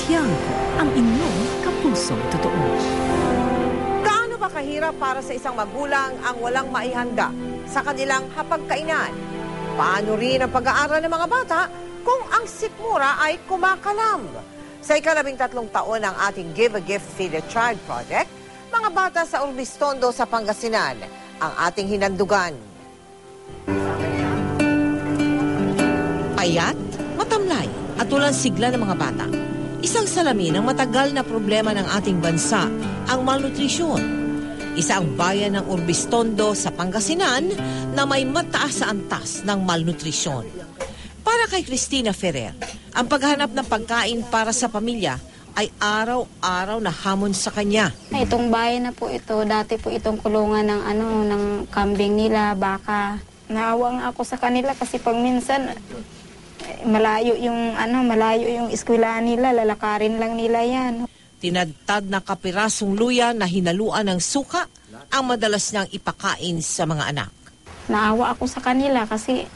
Tiangco, ang inyong kapusong totoo. Gaano ba kahirap para sa isang magulang ang walang maihanda sa kanilang hapagkainan? Paano rin ang pag-aaral ng mga bata kung ang sikmura ay kumakalam? Sa ika-13 taon ng ating Give a Gift, Feed a Child project, mga bata sa Urbistondo sa Pangasinan ang ating hinandugan. Payat, matamlay at walang sigla ng mga bata. Isang salamin ng matagal na problema ng ating bansa, ang malnutrisyon. Isa ang bayan ng Urbistondo sa Pangasinan na may mataas sa antas ng malnutrisyon. Para kay Cristina Ferrer, ang paghanap ng pagkain para sa pamilya ay araw-araw na hamon sa kanya. Itong bayan na po ito, dati po itong kulungan ng ng kambing nila, baka. Naawa nga ako sa kanila kasi pag minsan malayo yung eskwelahan nila, lalakarin lang nila yan. Tinadtad na kapirasong luya na hinaluan ng suka ang madalas niyang ipakain sa mga anak. Naawa ako sa kanila kasi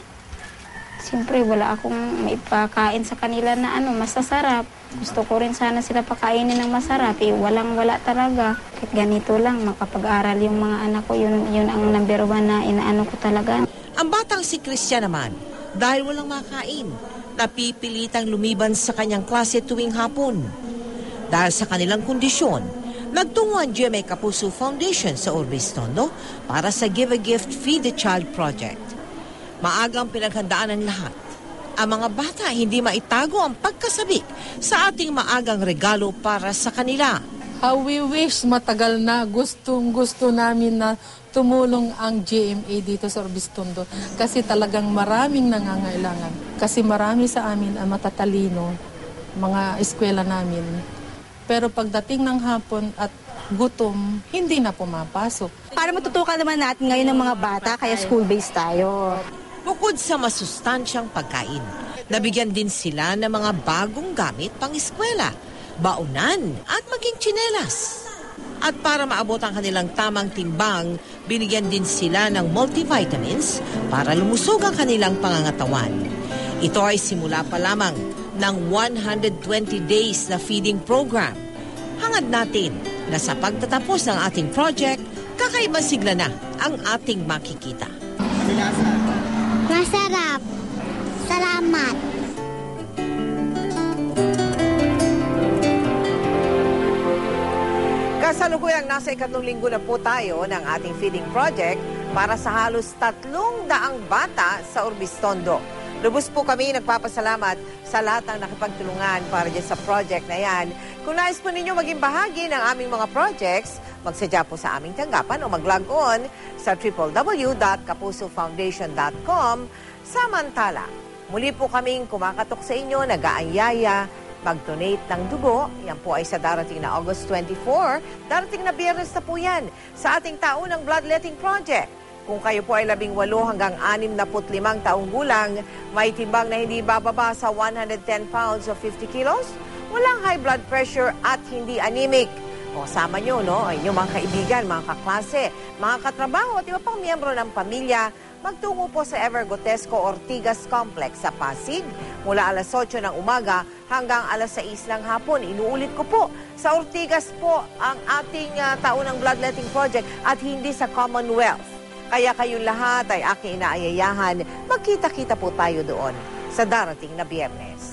siyempre wala akong maipakain sa kanila na masasarap. Gusto ko rin sana sila pakainin ng masarap. Walang-wala talaga. Kahit ganito lang, makapag-aral yung mga anak ko, yun ang number 1 na inaano ko talaga. Ang batang si Christian naman, dahil walang makain, napipilitang lumiban sa kanyang klase tuwing hapon. Dahil sa kanilang kondisyon, nagtungo ang GMA Kapuso Foundation sa Urbistondo para sa Give a Gift, Feed a Child project. Maagang pinaghandaan ng lahat. Ang mga bata hindi maitago ang pagkasabik sa ating maagang regalo para sa kanila. How we wish matagal na gustong-gusto namin na tumulong ang GMA dito sa Urbistondo kasi talagang maraming nangangailangan. Kasi marami sa amin ang matatalino, mga eskwela namin. Pero pagdating ng hapon at gutom, hindi na pumapasok. Para matutukan naman natin ngayon ng mga bata, kaya school-based tayo. Bukod sa masustansyang pagkain, nabigyan din sila ng mga bagong gamit pang eskwela, baunan at maging tsinelas. At para maabot ang kanilang tamang timbang, binigyan din sila ng multivitamins para lumusog ang kanilang pangangatawan. Ito ay simula pa lamang ng 120 days na feeding program. Hangad natin na sa pagtatapos ng ating project, kakaibang sigla na ang ating makikita. Masarap. Salamat. Kasalukuyang nasa ikatlong linggo na po tayo ng ating feeding project para sa halos 300 bata sa Urbistondo. Lubos po kami nagpapasalamat sa lahat ng nakipagtulungan para dyan sa project na yan. Kung nais po ninyo maging bahagi ng aming mga projects, magsadya po sa aming tanggapan o mag-log on sa www.kapusofoundation.com. Samantala, muli po kaming kumakatok sa inyo, nag-aanyaya, mag-donate ng dugo. Yan po ay sa darating na August 24. Darating na Biyernes na po yan sa ating taunang bloodletting project. Kung kayo po ay 18 hanggang 65 taong gulang, may timbang na hindi bababa sa 110 pounds o 50 kilos, walang high blood pressure at hindi anemic. O sama nyo, no? Inyong mga kaibigan, mga kaklase, mga katrabaho at iba pang miyembro ng pamilya, magtungo po sa Evergotesco Ortigas Complex sa Pasig mula alas 8 ng umaga hanggang alas 6 ng hapon. Inuulit ko po, sa Ortigas po ang ating taunang bloodletting project at hindi sa Commonwealth. Kaya kayong lahat ay aking inaayayahan, magkita-kita po tayo doon sa darating na Biyernes.